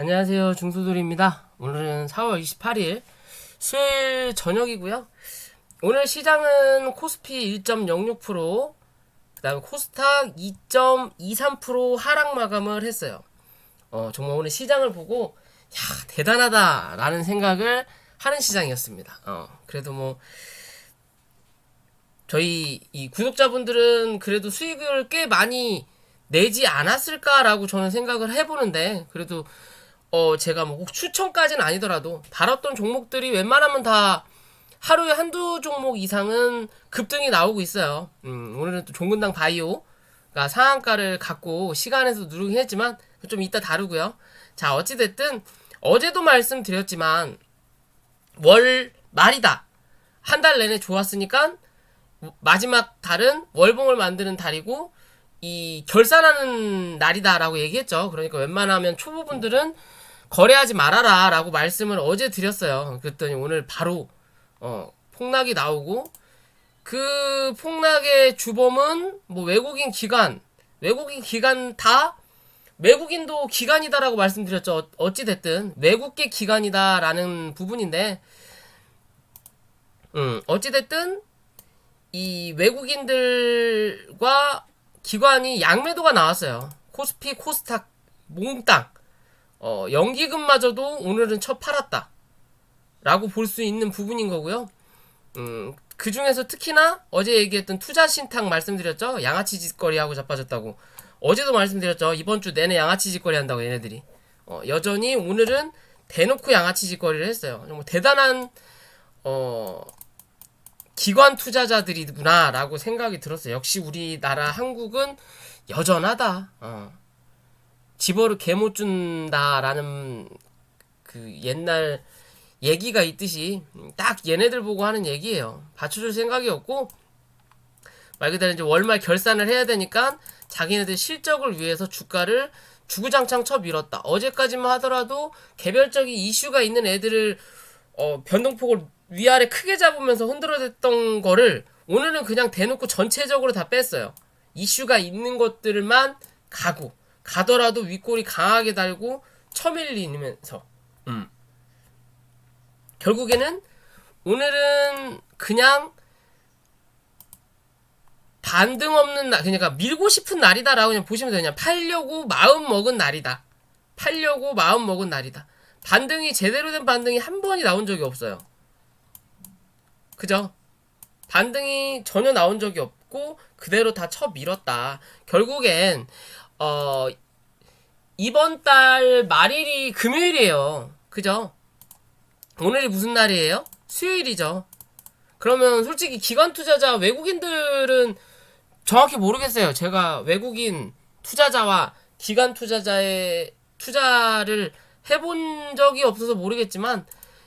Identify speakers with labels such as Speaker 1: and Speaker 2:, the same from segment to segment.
Speaker 1: 안녕하세요. 중소돌입니다. 오늘은 4월 28일 수요일 저녁이고요. 오늘 시장은 코스피 1.06%, 그 다음에 코스닥 2.23% 하락 마감을 했어요. 정말 오늘 시장을 보고 야, 대단하다라는 생각을 하는 시장이었습니다. 그래도 뭐 저희 이 구독자분들은 그래도 수익을 꽤 많이 내지 않았을까라고 저는 생각을 해보는데, 그래도 제가 뭐 꼭 추천까지는 아니더라도 다뤘던 종목들이 웬만하면 다 하루에 한두 종목 이상은 급등이 나오고 있어요. 오늘은 또 종근당 바이오가 상한가를 갖고 시간에서 누르긴 했지만 좀 이따 다루고요. 자, 어찌됐든 어제도 말씀드렸지만 월 말이다. 한 달 내내 좋았으니까 마지막 달은 월봉을 만드는 달이고 이 결산하는 날이다라고 얘기했죠. 그러니까 웬만하면 초보분들은 거래하지 말아라 라고 말씀을 어제 드렸어요. 그랬더니 오늘 바로 폭락이 나오고, 그 폭락의 주범은 뭐 외국인 기관 다 외국인도 기관이다라고 말씀드렸죠. 어찌됐든 외국계 기관이다라는 부분인데, 어찌됐든 이 외국인들과 기관이 양매도가 나왔어요. 코스피, 코스닥 몽땅. 연기금마저도 오늘은 쳐 팔았다 라고 볼 수 있는 부분인 거고요. 그 중에서 특히나 어제 얘기했던 투자신탁 말씀드렸죠. 양아치 짓거리하고 자빠졌다고. 어제도 말씀드렸죠. 이번 주 내내 양아치 짓거리 한다고 얘네들이. 여전히 오늘은 대놓고 양아치 짓거리를 했어요. 정말 대단한 기관 투자자들이구나 라고 생각이 들었어요. 역시 우리나라 한국은 여전하다. 집어를 개 못 준다라는 그 옛날 얘기가 있듯이 딱 얘네들 보고 하는 얘기예요. 받쳐줄 생각이 없고, 말 그대로 이제 월말 결산을 해야 되니까 자기네들 실적을 위해서 주가를 주구장창 쳐 밀었다. 어제까지만 하더라도 개별적인 이슈가 있는 애들을 변동폭을 위아래 크게 잡으면서 흔들어댔던 거를 오늘은 그냥 대놓고 전체적으로 다 뺐어요. 이슈가 있는 것들만 가더라도 윗골이 강하게 달고 쳐밀리면서 결국에는 오늘은 그냥 반등 없는 날, 그러니까 밀고 싶은 날이다라고 그냥 보시면 돼요. 그냥 팔려고 마음 먹은 날이다. 반등이 제대로 된 반등이 한 번이 나온 적이 없어요. 그죠? 반등이 전혀 나온 적이 없고 그대로 다 쳐 밀었다. 결국엔 이번 달 말일이 금요일이에요. 그죠? 오늘이 무슨 날이에요? 수요일이죠. 그러면 솔직히 기관 투자자 외국인들은 정확히 모르겠어요. 제가 외국인 투자자와 기관 투자자의 투자를 해본 적이 없어서 모르겠지만,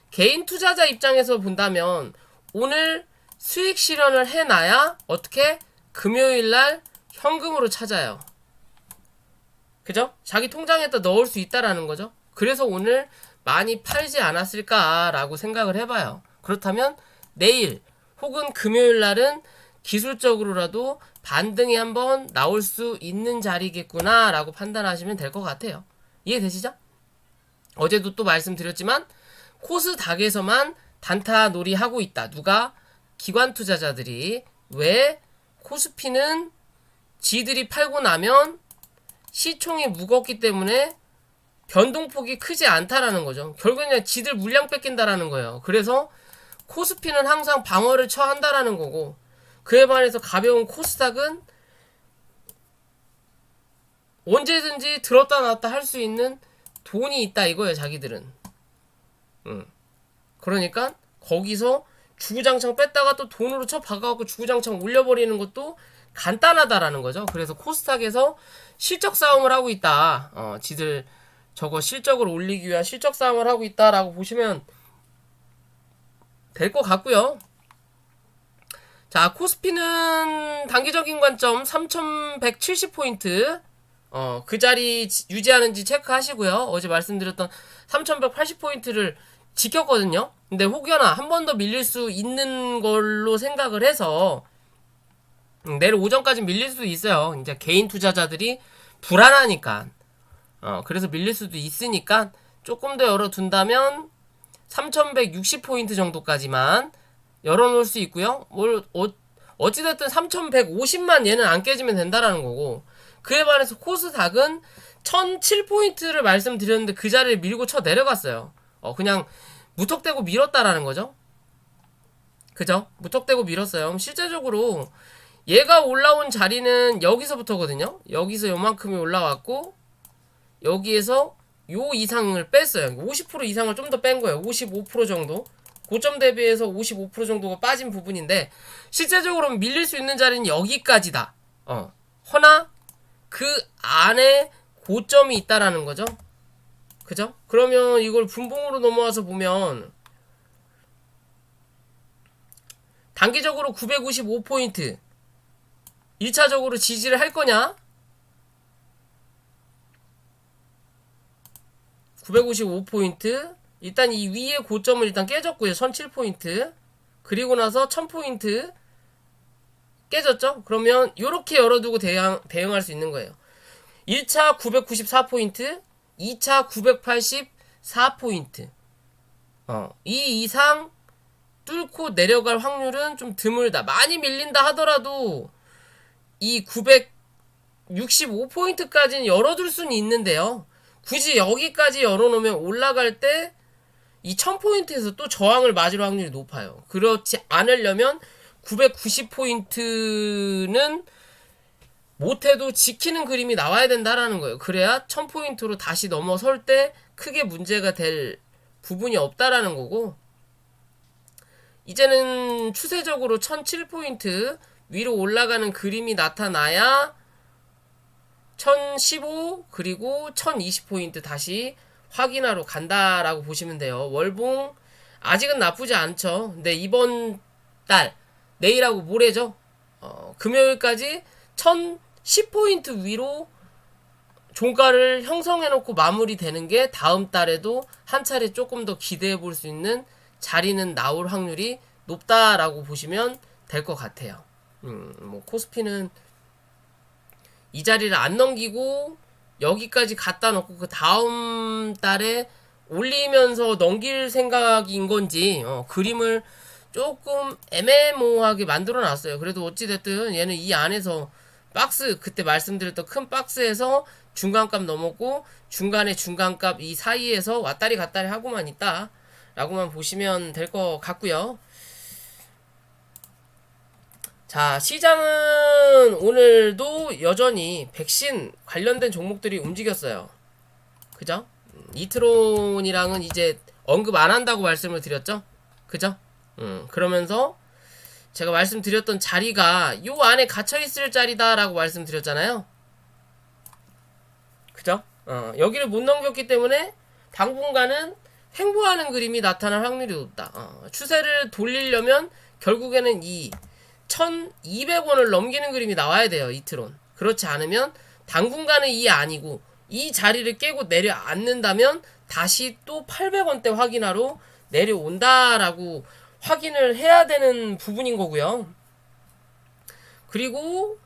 Speaker 1: 개인 투자자 입장에서 본다면 오늘 수익 실현을 해놔야 어떻게 금요일날 현금으로 찾아요. 그죠? 자기 통장에다 넣을 수 있다라는 거죠. 그래서 오늘 많이 팔지 않았을까라고 생각을 해봐요. 그렇다면 내일 혹은 금요일 날은 기술적으로라도 반등이 한번 나올 수 있는 자리겠구나 라고 판단하시면 될 것 같아요. 이해되시죠? 어제도 또 말씀드렸지만 코스닥에서만 단타 놀이 하고 있다. 누가? 기관 투자자들이. 왜? 코스피는 지들이 팔고 나면 시총이 무겁기 때문에 변동폭이 크지 않다라는 거죠. 결국엔 그냥 지들 물량 뺏긴다라는 거예요. 그래서 코스피는 항상 방어를 처한다라는 거고, 그에 반해서 가벼운 코스닥은 언제든지 들었다 놨다 할 수 있는 돈이 있다 이거예요, 자기들은. 그러니까 거기서 주구장창 뺐다가 또 돈으로 쳐 박아갖고 주구장창 올려버리는 것도 간단하다라는 거죠. 그래서 코스닥에서 실적 싸움을 하고 있다. 지들 저거 실적을 올리기 위한 실적 싸움을 하고 있다라고 보시면 될 것 같고요. 자, 코스피는 단기적인 관점 3170포인트 그 자리 유지하는지 체크하시고요. 어제 말씀드렸던 3180포인트를 지켰거든요. 근데 혹여나 한 번 더 밀릴 수 있는 걸로 생각을 해서 내일 오전까지 밀릴 수도 있어요. 이제 개인 투자자들이 불안하니까 그래서 밀릴 수도 있으니까 조금 더 열어둔다면 3160포인트 정도까지만 열어놓을 수 있고요. 어찌됐든 3150만 얘는 안 깨지면 된다라는 거고, 그에 반해서 코스닥은 1007포인트를 말씀드렸는데 그 자리를 밀고 쳐 내려갔어요. 그냥 무턱대고 밀었다라는 거죠. 그죠? 무턱대고 밀었어요. 실제적으로 얘가 올라온 자리는 여기서부터거든요. 여기서 요만큼이 올라왔고, 여기에서 요 이상을 뺐어요. 50% 이상을 좀 더 뺀 거예요. 55% 정도. 고점 대비해서 55% 정도가 빠진 부분인데, 실제적으로 밀릴 수 있는 자리는 여기까지다. 허나 그 안에 고점이 있다라는 거죠. 그죠? 그러면 이걸 분봉으로 넘어와서 보면 단기적으로 955포인트 1차적으로 지지를 할 거냐? 955포인트. 일단 이 위에 고점은 일단 깨졌고요. 1007포인트. 그리고 나서 1000포인트 깨졌죠? 그러면 이렇게 열어두고 대응할 수 있는 거예요. 1차 994포인트, 2차 984포인트. 이 이상 뚫고 내려갈 확률은 좀 드물다. 많이 밀린다 하더라도 이 965포인트까지는 열어둘 수는 있는데요. 굳이 여기까지 열어놓으면 올라갈 때 이 1000포인트에서 또 저항을 맞을 확률이 높아요. 그렇지 않으려면 990포인트는 못해도 지키는 그림이 나와야 된다라는 거예요. 그래야 1000포인트로 다시 넘어설 때 크게 문제가 될 부분이 없다라는 거고, 이제는 추세적으로 1007포인트 위로 올라가는 그림이 나타나야 1015 그리고 1020포인트 다시 확인하러 간다라고 보시면 돼요. 월봉 아직은 나쁘지 않죠. 근데 이번 달 내일하고 모레죠. 금요일까지 1010포인트 위로 종가를 형성해놓고 마무리되는 게 다음 달에도 한 차례 조금 더 기대해 볼 수 있는 자리는 나올 확률이 높다라고 보시면 될 것 같아요. 코스피는 이 자리를 안 넘기고 여기까지 갖다 놓고 그 다음 달에 올리면서 넘길 생각인 건지 그림을 조금 애매모호하게 만들어 놨어요. 그래도 어찌됐든 얘는 이 안에서 박스, 그때 말씀드렸던 큰 박스에서 중간값 넘었고 중간에 중간값 이 사이에서 왔다리 갔다리 하고만 있다 라고만 보시면 될 것 같고요. 자, 시장은 오늘도 여전히 백신 관련된 종목들이 움직였어요. 그죠? 이트론이랑은 이제 언급 안 한다고 말씀을 드렸죠? 그죠? 그러면서 제가 말씀드렸던 자리가 요 안에 갇혀있을 자리다라고 말씀드렸잖아요. 그죠? 여기를 못 넘겼기 때문에 당분간은 횡보하는 그림이 나타날 확률이 높다. 추세를 돌리려면 결국에는 이 1200원을 넘기는 그림이 나와야 돼요. 이트론. 그렇지 않으면 당분간은 이 아니고 이 자리를 깨고 내려앉는다면 다시 또 800원대 확인하러 내려온다라고 확인을 해야 되는 부분인 거고요. 그리고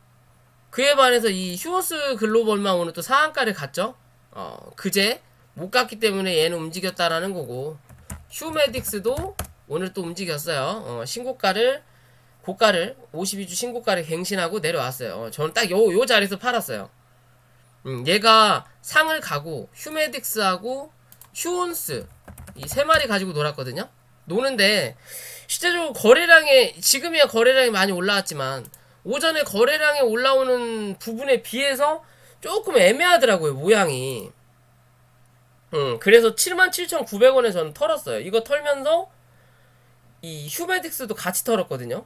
Speaker 1: 그에 반해서 이 휴어스 글로벌만 오늘 또 상한가를 갔죠. 그제 못 갔기 때문에 얘는 움직였다라는 거고, 휴메딕스도 오늘 또 움직였어요. 고가를 52주 신고가를 갱신하고 내려왔어요. 저는 딱 요 자리에서 팔았어요. 얘가 상을 가고 휴메딕스하고 휴온스 이 세 마리 가지고 놀았거든요. 노는데 실제적으로 거래량에 지금이야 거래량이 많이 올라왔지만 오전에 거래량에 올라오는 부분에 비해서 조금 애매하더라고요, 모양이. 그래서 77,900원에 저는 털었어요. 이거 털면서 이 휴메딕스도 같이 털었거든요.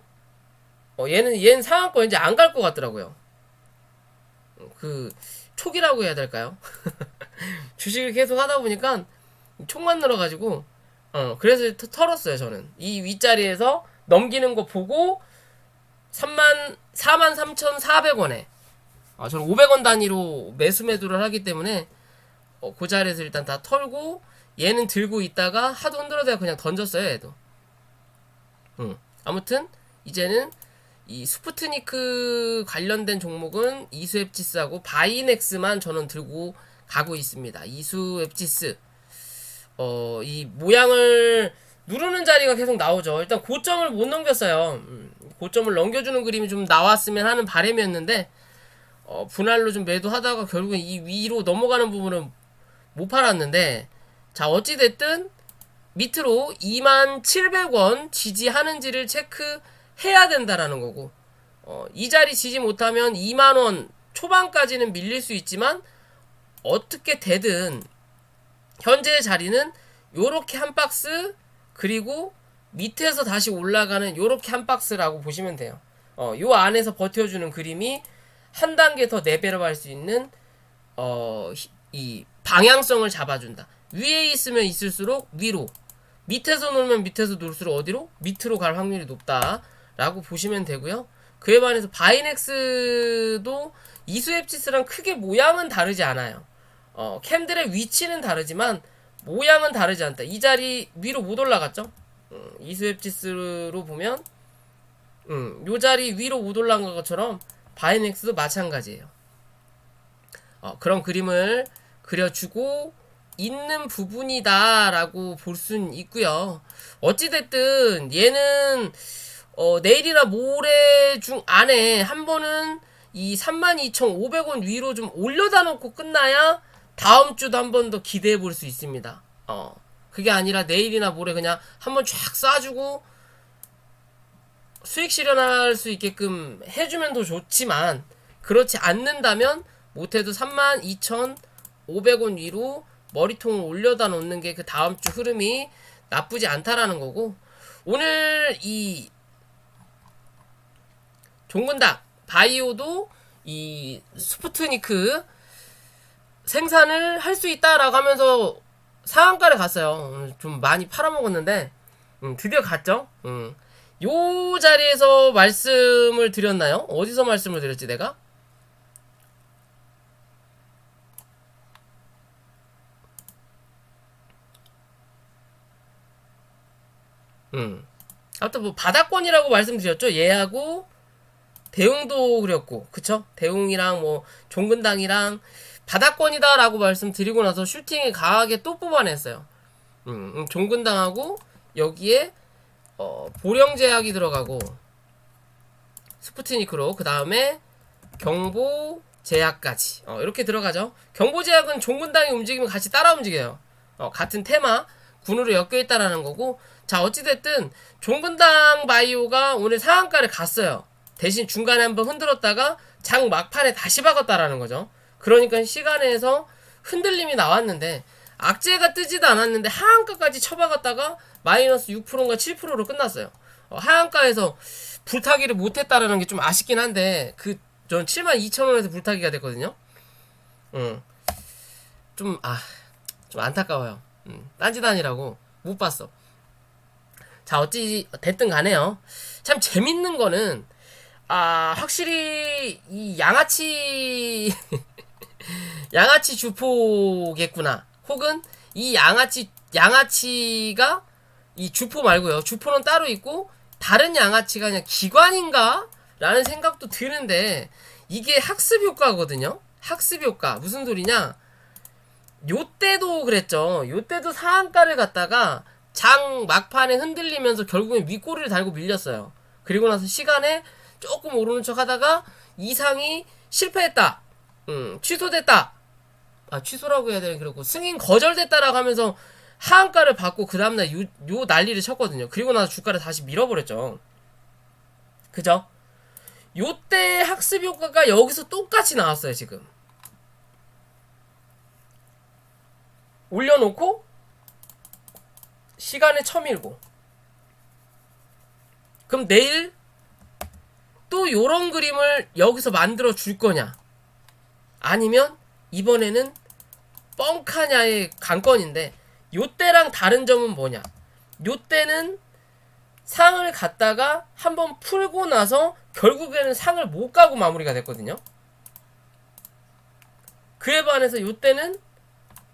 Speaker 1: 얘는 상한가 이제 안 갈 것 같더라고요. 그 촉이라고 해야 될까요? 주식을 계속 하다 보니까 촉만 늘어가지고 그래서 털었어요. 저는 이 윗자리에서 넘기는 거 보고 43,400원에 저는 500원 단위로 매수매도를 하기 때문에 그 자리에서 일단 다 털고 얘는 들고 있다가 하도 흔들어대가 그냥 던졌어요. 얘도. 아무튼 이제는 이 스푸트니크 관련된 종목은 이수앱지스하고 바이넥스만 저는 들고 가고 있습니다. 이수 웹지스 이 모양을 누르는 자리가 계속 나오죠. 일단 고점을 못 넘겼어요. 고점을 넘겨주는 그림이 좀 나왔으면 하는 바람이었는데 분할로 좀 매도하다가 결국엔 이 위로 넘어가는 부분은 못 팔았는데, 자 어찌됐든 밑으로 27,000원 지지하는지를 체크해야 된다라는 거고, 이 자리 지지 못하면 2만원 초반까지는 밀릴 수 있지만 어떻게 되든 현재의 자리는 요렇게 한 박스, 그리고 밑에서 다시 올라가는 요렇게 한 박스라고 보시면 돼요. 요 안에서 버텨주는 그림이 한 단계 더 레벨업할 수 있는 이 방향성을 잡아준다. 위에 있으면 있을수록 위로, 밑에서 놀면 밑에서 놀수록 어디로? 밑으로 갈 확률이 높다라고 보시면 되고요. 그에 반해서 바이넥스도 이수앱지스랑 크게 모양은 다르지 않아요. 캔들의 위치는 다르지만 모양은 다르지 않다. 이 자리 위로 못 올라갔죠? 이수앱지스로 보면 요 자리 위로 못 올라간 것처럼 바이넥스도 마찬가지예요. 그런 그림을 그려주고 있는 부분이다 라고 볼 수는 있고요. 어찌됐든 얘는 내일이나 모레 중 안에 한 번은 이 32,500원 위로 좀 올려다 놓고 끝나야 다음 주도 한 번 더 기대해 볼 수 있습니다. 그게 아니라 내일이나 모레 그냥 한번 쫙 쏴주고 수익 실현할 수 있게끔 해주면 더 좋지만, 그렇지 않는다면 못해도 32,500원 위로 머리통을 올려다 놓는 게 그 다음 주 흐름이 나쁘지 않다라는 거고, 오늘 이 종근당 바이오도 이 스푸트니크 생산을 할 수 있다라고 하면서 상한가를 갔어요. 좀 많이 팔아먹었는데 드디어 갔죠. 요 자리에서 말씀을 드렸나요? 어디서 말씀을 드렸지 내가? 아무튼 뭐 바닥권이라고 말씀드렸죠. 얘하고 대웅도 그렸고, 그쵸? 대웅이랑 뭐 종근당이랑 바닥권이다 라고 말씀드리고 나서 슈팅이 강하게 또 뽑아냈어요. 종근당하고 여기에 보령제약이 들어가고 스푸트니크로, 그 다음에 경보제약까지 이렇게 들어가죠. 경보제약은 종근당이 움직이면 같이 따라 움직여요. 같은 테마 군으로 엮여있다라는 거고, 자 어찌됐든 종근당 바이오가 오늘 상한가를 갔어요. 대신 중간에 한번 흔들었다가 장 막판에 다시 박았다라는 거죠. 그러니까 시간에서 흔들림이 나왔는데 악재가 뜨지도 않았는데 하한가까지 쳐박았다가 마이너스 6%인가 7%로 끝났어요. 하한가에서 불타기를 못했다라는 게 좀 아쉽긴 한데, 전 72,000원에서 불타기가 됐거든요. 좀 안타까워요. 딴짓 아니라고 못 봤어. 자 어찌 됐든 간에요. 참 재밌는 거는 확실히 이 양아치 양아치 주포겠구나. 혹은 이 양아치가 이 주포 말고요. 주포는 따로 있고 다른 양아치가 그냥 기관인가? 라는 생각도 드는데, 이게 학습 효과거든요. 학습 효과. 무슨 소리냐? 요때도 그랬죠. 요때도 상한가를 갖다가 장 막판에 흔들리면서 결국엔 윗꼬리를 달고 밀렸어요. 그리고 나서 시간에 조금 오르는 척 하다가 이상이 실패했다. 취소됐다. 취소라고 해야 되나, 그렇고 승인 거절됐다라고 하면서 하한가를 받고 그 다음날 요 난리를 쳤거든요. 그리고 나서 주가를 다시 밀어버렸죠. 그죠? 요때 학습 효과가 여기서 똑같이 나왔어요. 지금 올려놓고 시간에 쳐밀고, 그럼 내일 또 요런 그림을 여기서 만들어 줄 거냐, 아니면 이번에는 뻥카냐의 관건인데, 요때랑 다른 점은 뭐냐? 요때는 상을 갔다가 한번 풀고 나서 결국에는 상을 못 가고 마무리가 됐거든요. 그에 반해서 요때는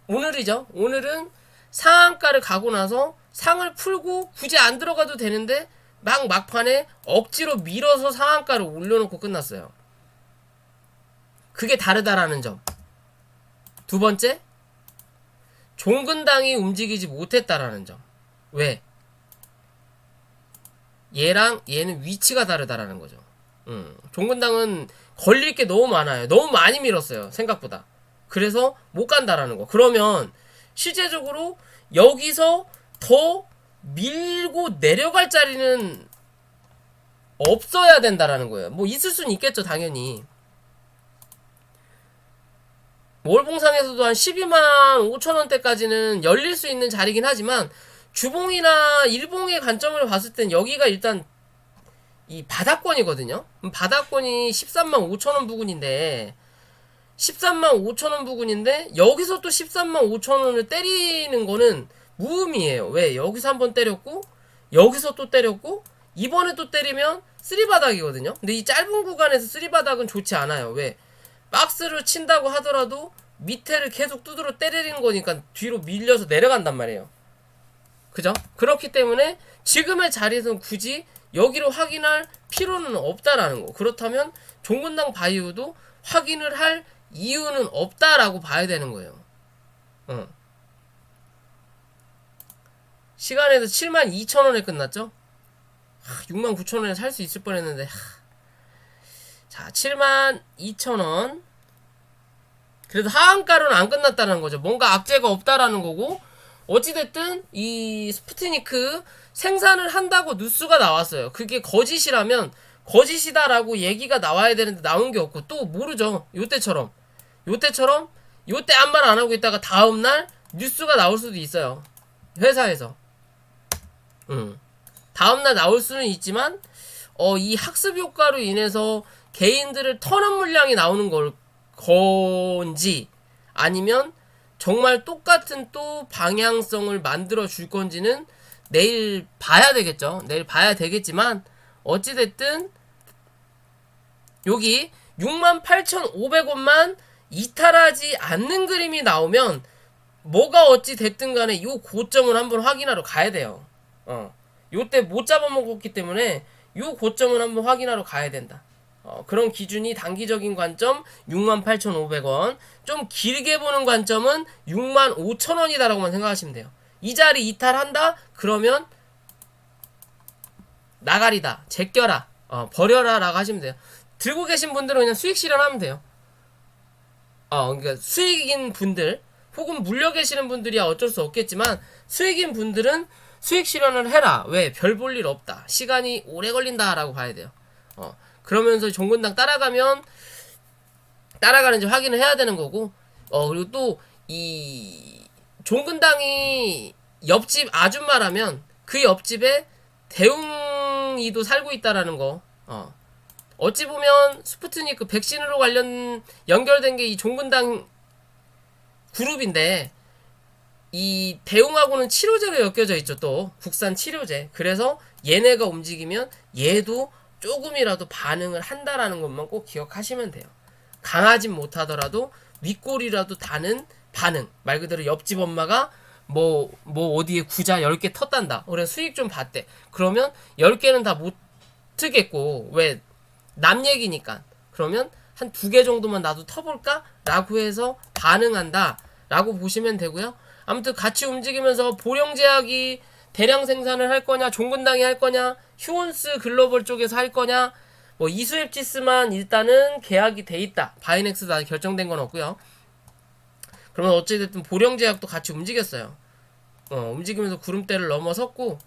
Speaker 1: 오늘이죠. 오늘은 상한가를 가고 나서 상을 풀고 굳이 안 들어가도 되는데 막판에 억지로 밀어서 상한가를 올려놓고 끝났어요. 그게 다르다라는 점. 두 번째, 종근당이 움직이지 못했다라는 점. 왜? 얘랑 얘는 위치가 다르다라는 거죠. 종근당은 걸릴 게 너무 많아요. 너무 많이 밀었어요. 생각보다. 그래서 못 간다라는 거. 그러면 실제적으로 여기서 더 밀고 내려갈 자리는 없어야 된다라는 거예요. 뭐 있을 수는 있겠죠, 당연히. 월봉상에서도 한 12만 5천원대까지는 열릴 수 있는 자리긴 하지만 주봉이나 일봉의 관점을 봤을 땐 여기가 일단 이 바닥권이거든요. 바닥권이 13만 5천원 부근인데 13만 5천원 부근인데 여기서 또 13만 5천원을 때리는 거는 무의미해요. 왜? 여기서 한번 때렸고 여기서 또 때렸고 이번에 또 때리면 쓰리바닥이거든요. 근데 이 짧은 구간에서 쓰리바닥은 좋지 않아요. 왜? 박스를 친다고 하더라도 밑에를 계속 두드러 때리는 거니까 뒤로 밀려서 내려간단 말이에요. 그죠? 그렇기 때문에 지금의 자리에서는 굳이 여기로 확인할 필요는 없다라는 거. 그렇다면 종근당 바이오도 확인을 할 이유는 없다라고 봐야 되는 거예요. 시간에서 72,000원에 끝났죠? 69,000원에 살 수 있을 뻔했는데 자, 72,000원. 그래도 하한가로는 안 끝났다는 거죠. 뭔가 악재가 없다라는 거고, 어찌됐든 이 스푸트니크 생산을 한다고 뉴스가 나왔어요. 그게 거짓이라면 거짓이다라고 얘기가 나와야 되는데 나온 게 없고, 또 모르죠. 요때처럼 요때 아무 말 안 하고 있다가 다음날 뉴스가 나올 수도 있어요. 회사에서. 다음날 나올 수는 있지만 이 학습 효과로 인해서 개인들을 터는 물량이 나오는 건지 아니면 정말 똑같은 또 방향성을 만들어 줄 건지는 내일 봐야 되겠죠. 내일 봐야 되겠지만 어찌됐든 여기 68,500원만 이탈하지 않는 그림이 나오면 뭐가 어찌 됐든 간에 요 고점을 한번 확인하러 가야 돼요. 요때 못 잡아먹었기 때문에 요 고점을 한번 확인하러 가야 된다. 그런 기준이 단기적인 관점 68,500원, 좀 길게 보는 관점은 65,000원이다라고만 생각하시면 돼요. 이 자리 이탈한다? 그러면 나가리다, 제껴라, 버려라 라고 하시면 돼요. 들고 계신 분들은 그냥 수익 실현하면 돼요. 그러니까 수익인 분들 혹은 물려 계시는 분들이야 어쩔 수 없겠지만 수익인 분들은 수익 실현을 해라. 왜? 별 볼 일 없다. 시간이 오래 걸린다 라고 봐야 돼요. 그러면서 종근당 따라가는지 확인을 해야 되는 거고, 그리고 또 이 종근당이 옆집 아줌마라면 그 옆집에 대웅이도 살고 있다라는 거. 어찌 보면 스푸트니크 백신으로 관련 연결된 게 이 종근당 그룹인데 이 대웅하고는 치료제로 엮여져 있죠. 또 국산 치료제. 그래서 얘네가 움직이면 얘도 조금이라도 반응을 한다라는 것만 꼭 기억하시면 돼요. 강하진 못하더라도 윗골이라도 다는 반응. 말 그대로 옆집 엄마가 뭐 어디에 구자 10개 텄단다. 그래 수익 좀 봤대. 그러면 10개는 다 못 트겠고, 왜? 남 얘기니까. 그러면 한 2개 정도만 나도 터볼까? 라고 해서 반응한다 라고 보시면 되고요. 아무튼 같이 움직이면서 보령제약이 대량 생산을 할 거냐, 종근당이 할 거냐, 휴온스 글로벌 쪽에서 할 거냐, 뭐 이수앱지스만 일단은 계약이 돼 있다. 바이넥스도 아직 결정된 건 없고요. 그러면 어찌됐든 보령제약도 같이 움직였어요. 움직이면서 구름대를 넘어섰고,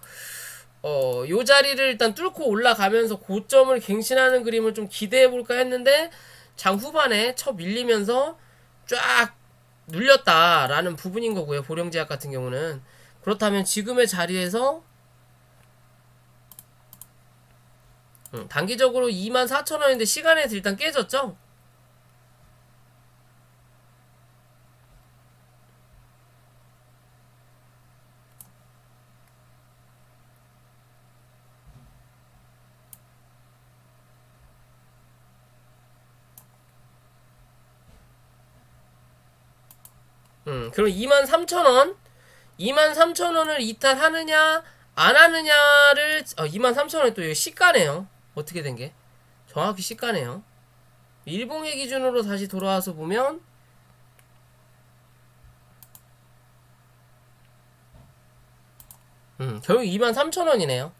Speaker 1: 요 자리를 일단 뚫고 올라가면서 고점을 갱신하는 그림을 좀 기대해볼까 했는데, 장 후반에 쳐 밀리면서 쫙 눌렸다라는 부분인 거고요. 보령제약 같은 경우는. 그렇다면 지금의 자리에서 단기적으로 24,000원인데 시간에서 일단 깨졌죠. 그럼 23,000원 23,000원을 이탈하느냐 안 하느냐를 23,000원이 또 시가네요. 어떻게 된 게 정확히 시가네요. 1봉의 기준으로 다시 돌아와서 보면 결국 23,000원이네요.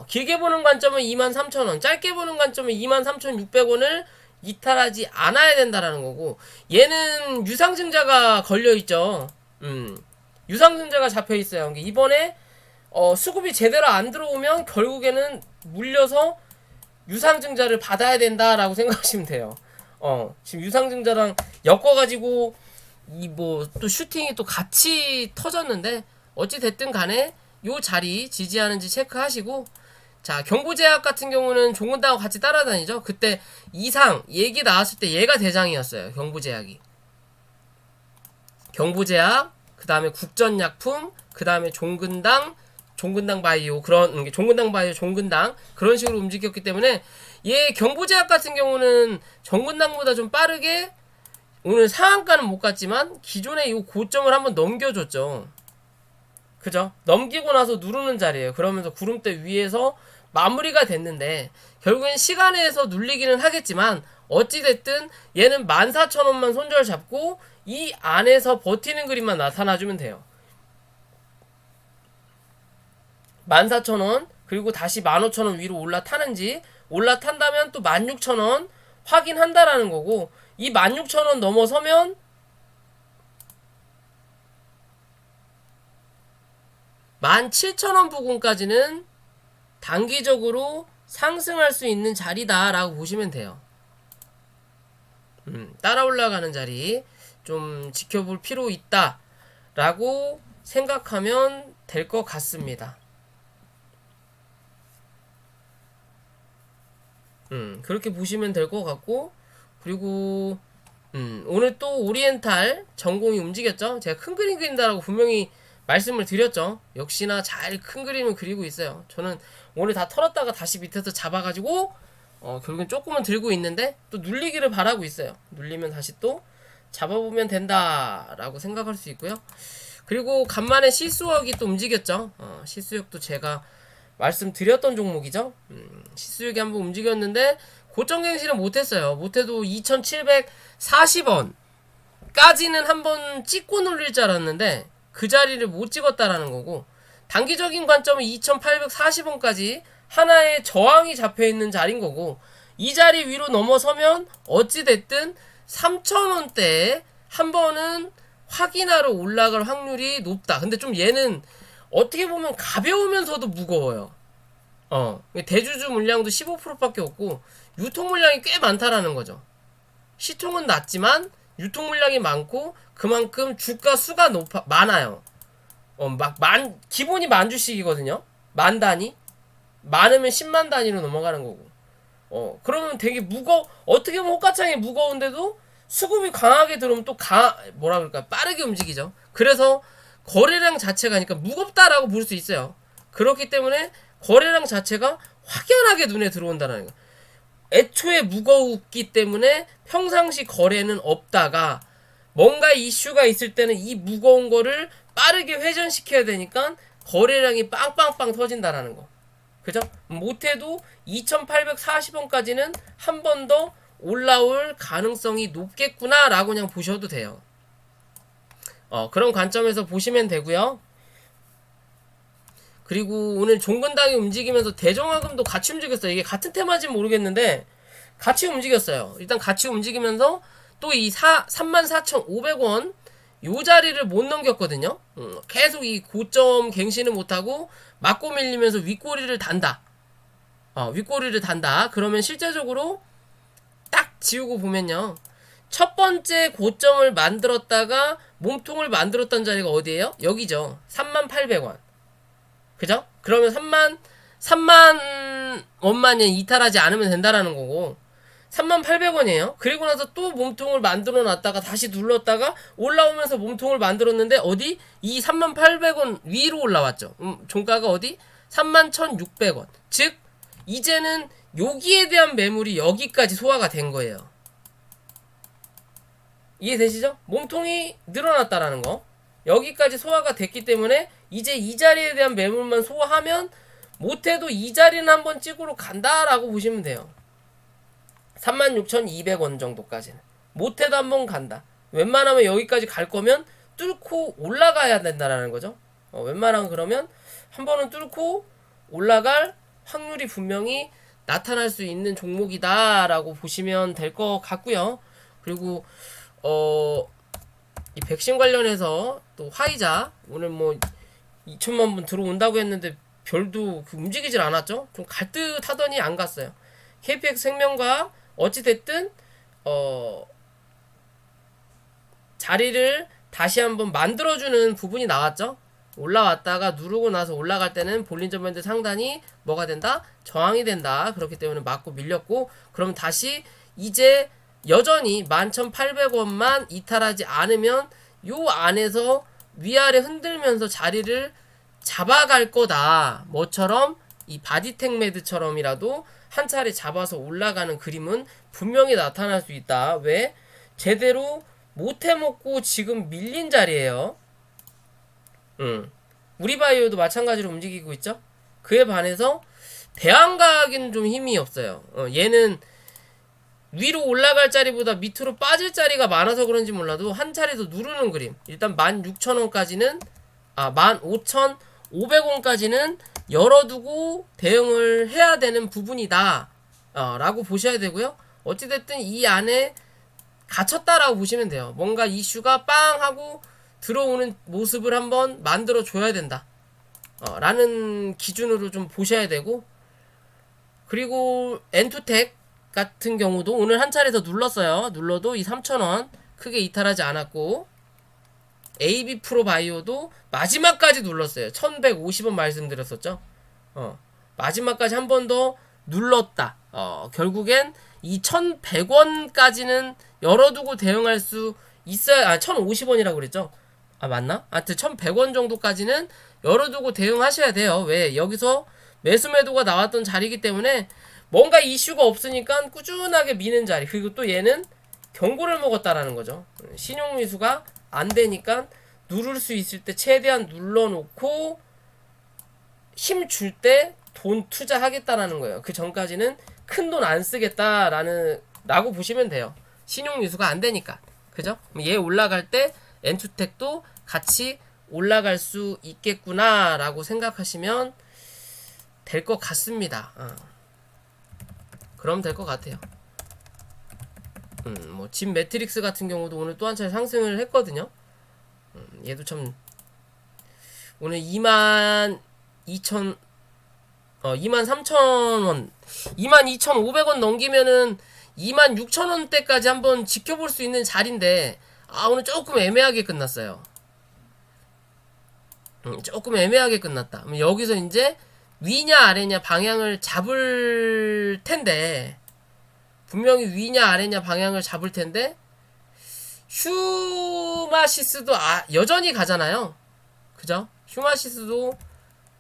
Speaker 1: 길게 보는 관점은 23,000원, 짧게 보는 관점은 23,600원을 이탈하지 않아야 된다라는 거고, 얘는 유상증자가 걸려있죠. 유상증자가 잡혀있어요. 그러니까 이번에 수급이 제대로 안 들어오면 결국에는 물려서 유상증자를 받아야 된다라고 생각하시면 돼요. 지금 유상증자랑 엮어가지고 이 뭐 또 슈팅이 또 같이 터졌는데, 어찌 됐든 간에 요 자리 지지하는지 체크하시고, 자, 경부제약 같은 경우는 종근당하고 같이 따라다니죠. 그때 이상 얘기 나왔을 때 얘가 대장이었어요. 경부제약이. 경부제약, 그 다음에 국전약품, 그 다음에 종근당, 종근당 바이오, 그런 종근당 바이오, 종근당 그런 식으로 움직였기 때문에, 얘 경부제약 같은 경우는 종근당보다 좀 빠르게 오늘 상한가는 못 갔지만 기존의 이 고점을 한번 넘겨줬죠. 그죠? 넘기고 나서 누르는 자리예요. 그러면서 구름대 위에서 마무리가 됐는데, 결국엔 시간에서 눌리기는 하겠지만 어찌됐든 얘는 14,000원만 손절 잡고 이 안에서 버티는 그림만 나타나주면 돼요. 14,000원, 그리고 다시 15,000원 위로 올라타는지, 올라탄다면 또 16,000원 확인한다라는 거고, 이 16,000원 넘어서면 17,000원 부근까지는 단기적으로 상승할 수 있는 자리다라고 보시면 돼요. 따라 올라가는 자리 좀 지켜볼 필요 있다라고 생각하면 될 것 같습니다. 그렇게 보시면 될 것 같고, 그리고 오늘 또 오리엔탈 전공이 움직였죠. 제가 큰 그림 그린다라고 분명히 말씀을 드렸죠. 역시나 잘 큰 그림을 그리고 있어요. 저는 오늘 다 털었다가 다시 밑에서 잡아가지고 결국엔 조금은 들고 있는데, 또 눌리기를 바라고 있어요. 눌리면 다시 또 잡아보면 된다라고 생각할 수 있고요. 그리고 간만에 시수역이 또 움직였죠. 시수역도 제가 말씀드렸던 종목이죠. 시수역이 한번 움직였는데 고점 갱신은 못했어요. 못해도 2,740원 까지는 한번 찍고 눌릴 줄 알았는데 그 자리를 못 찍었다라는 거고, 단기적인 관점은 2,840원까지 하나의 저항이 잡혀있는 자리인 거고, 이 자리 위로 넘어서면 어찌됐든 3,000원대에 한 번은 확인하러 올라갈 확률이 높다. 근데 좀 얘는 어떻게 보면 가벼우면서도 무거워요. 대주주 물량도 15%밖에 없고 유통 물량이 꽤 많다라는 거죠. 시총은 낮지만 유통 물량이 많고 그만큼 주가 수가 많아요. 기본이 10,000주씩이거든요. 만 단위. 많으면 10만 단위로 넘어가는 거고. 그러면 되게 어떻게 보면 호가창이 무거운데도 수급이 강하게 들어오면 또 뭐라 그럴까, 빠르게 움직이죠. 그래서 거래량 자체가, 그러니까 무겁다라고 볼 수 있어요. 그렇기 때문에 거래량 자체가 확연하게 눈에 들어온다는 거. 애초에 무거웠기 때문에 평상시 거래는 없다가 뭔가 이슈가 있을 때는 이 무거운 거를 빠르게 회전시켜야 되니까 거래량이 빵빵빵 터진다라는 거. 그죠? 못해도 2,840원까지는 한 번 더 올라올 가능성이 높겠구나 라고 그냥 보셔도 돼요. 그런 관점에서 보시면 되고요. 그리고 오늘 종근당이 움직이면서 대종화금도 같이 움직였어요. 이게 같은 테마인지 모르겠는데 같이 움직였어요. 일단 같이 움직이면서 또 이 34,500원 요 자리를 못 넘겼거든요. 계속 이 고점 갱신을 못하고 맞고 밀리면서 윗꼬리를 단다. 윗꼬리를 단다. 그러면 실제적으로 딱 지우고 보면요, 첫 번째 고점을 만들었다가 몸통을 만들었던 자리가 어디예요? 여기죠. 38,000원. 그죠? 그러면 3만 원만에 이탈하지 않으면 된다라는 거고, 38,000원이에요. 그리고 나서 또 몸통을 만들어 놨다가 다시 눌렀다가 올라오면서 몸통을 만들었는데 어디? 이 38,000원 위로 올라왔죠. 종가가 어디? 31,600원. 즉 이제는 여기에 대한 매물이 여기까지 소화가 된 거예요. 이해되시죠? 몸통이 늘어났다라는 거. 여기까지 소화가 됐기 때문에 이제 이 자리에 대한 매물만 소화하면 못해도 이 자리는 한번 찍으러 간다라고 보시면 돼요. 36,200원 정도까지는 못해도 한번 간다. 웬만하면 여기까지 갈 거면 뚫고 올라가야 된다라는 거죠. 웬만하면 그러면 한 번은 뚫고 올라갈 확률이 분명히 나타날 수 있는 종목이다라고 보시면 될 것 같고요. 그리고 이 백신 관련해서 또 화이자 오늘 뭐 2천만 분 들어온다고 했는데 별도 움직이질 않았죠. 좀 갈 듯 하더니 안 갔어요. KPX 생명과 어찌됐든 자리를 다시 한번 만들어주는 부분이 나왔죠. 올라왔다가 누르고 나서 올라갈 때는 볼린저 밴드 상단이 뭐가 된다? 저항이 된다. 그렇기 때문에 맞고 밀렸고, 그럼 다시 이제 여전히 11,800원만 이탈하지 않으면 요 안에서 위아래 흔들면서 자리를 잡아갈 거다. 뭐처럼 이 바디텍 매드처럼이라도 한 차례 잡아서 올라가는 그림은 분명히 나타날 수 있다. 왜? 제대로 못 해먹고 지금 밀린 자리예요. 우리바이오도 마찬가지로 움직이고 있죠. 그에 반해서 대한가학은 좀 힘이 없어요. 얘는 위로 올라갈 자리보다 밑으로 빠질 자리가 많아서 그런지 몰라도 한 차례 더 누르는 그림. 일단 16,000원까지는 15,500원까지는 열어두고 대응을 해야 되는 부분이다 라고 보셔야 되고요. 어찌됐든 이 안에 갇혔다라고 보시면 돼요. 뭔가 이슈가 빵 하고 들어오는 모습을 한번 만들어 줘야 된다 라는 기준으로 좀 보셔야 되고, 그리고 엔투텍 같은 경우도 오늘 한 차례 더 눌렀어요. 눌러도 이 3,000원 크게 이탈하지 않았고, AB 프로 바이오도 마지막까지 눌렀어요. 1150원 말씀드렸었죠. 마지막까지 한 번 더 눌렀다. 결국엔 이 1100원까지는 열어두고 대응할 수 있어야, 1050원이라고 그랬죠. 맞나? 하여튼 1100원 정도까지는 열어두고 대응하셔야 돼요. 왜? 여기서 매수 매도가 나왔던 자리이기 때문에 뭔가 이슈가 없으니까 꾸준하게 미는 자리. 그리고 또 얘는 경고를 먹었다라는 거죠. 신용미수가 안 되니까 누를 수 있을 때 최대한 눌러놓고 힘 줄 때 돈 투자하겠다라는 거예요. 그 전까지는 큰 돈 안 쓰겠다라는 라고 보시면 돼요. 신용미수가 안 되니까. 그죠? 얘 올라갈 때 엔투텍도 같이 올라갈 수 있겠구나 라고 생각하시면 될 것 같습니다. 그럼 될 것 같아요. 뭐 진 매트릭스 같은 경우도 오늘 또 한 차례 상승을 했거든요. 얘도 참 오늘 22,000 23,000원 22,500원 넘기면은 26,000원대까지 한번 지켜볼 수 있는 자리인데 오늘 조금 애매하게 끝났어요. 조금 애매하게 끝났다. 여기서 이제 위냐 아래냐 방향을 잡을 텐데, 분명히 위냐 아래냐 방향을 잡을 텐데, 휴마시스도 여전히 가잖아요. 그죠? 휴마시스도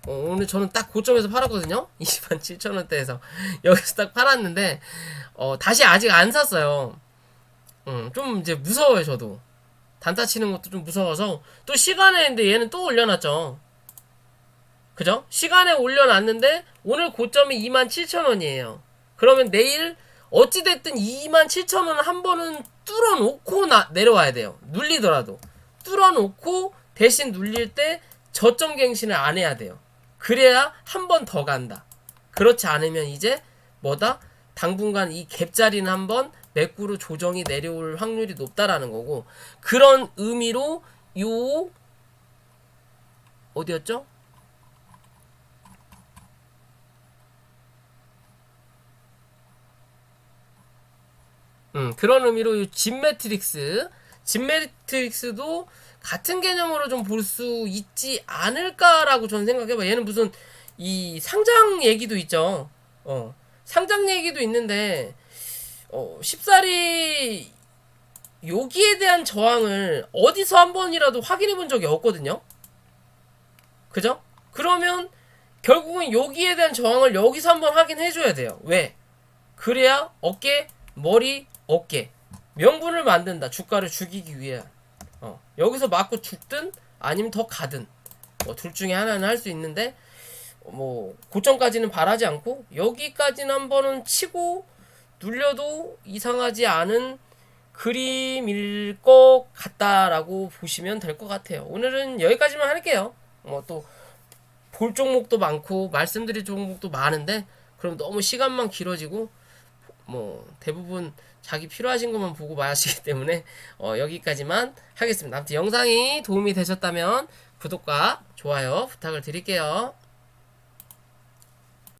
Speaker 1: 오늘 저는 딱 고점에서 팔았거든요. 207,000원대에서 여기서 딱 팔았는데 다시 아직 안 샀어요. 좀 이제 무서워요. 저도 단타 치는 것도 좀 무서워서. 또 시간에 근데 얘는 또 올려놨죠. 그죠? 시간에 올려놨는데 오늘 고점이 27,000원이에요. 그러면 내일 어찌됐든 27,000원 한 번은 뚫어놓고 내려와야 돼요. 눌리더라도 뚫어놓고 대신 눌릴 때 저점 갱신을 안 해야 돼요. 그래야 한 번 더 간다. 그렇지 않으면 이제 뭐다? 당분간 이 갭자리는 한번 매꾸로 조정이 내려올 확률이 높다라는 거고, 그런 의미로 요 어디였죠? 그런 의미로 이 진매트릭스도 같은 개념으로 좀 볼 수 있지 않을까라고 저는 생각해봐요. 얘는 무슨 이 상장 얘기도 있죠. 상장 얘기도 있는데 쉽사리 여기에 대한 저항을 어디서 한 번이라도 확인해 본 적이 없거든요. 그죠? 그러면 결국은 여기에 대한 저항을 여기서 한번 확인해 줘야 돼요. 왜? 그래야 어깨, 머리, 어깨 명분을 만든다. 주가를 죽이기 위해. 여기서 맞고 죽든 아니면 더 가든 둘 중에 하나는 할 수 있는데, 고점까지는 바라지 않고 여기까지는 한 번은 치고 눌려도 이상하지 않은 그림일 것 같다라고 보시면 될 것 같아요. 오늘은 여기까지만 할게요. 또 볼 종목도 많고 말씀드릴 종목도 많은데 그럼 너무 시간만 길어지고 대부분 자기 필요하신 것만 보고 마시기 때문에 여기까지만 하겠습니다. 아무튼 영상이 도움이 되셨다면 구독과 좋아요 부탁을 드릴게요.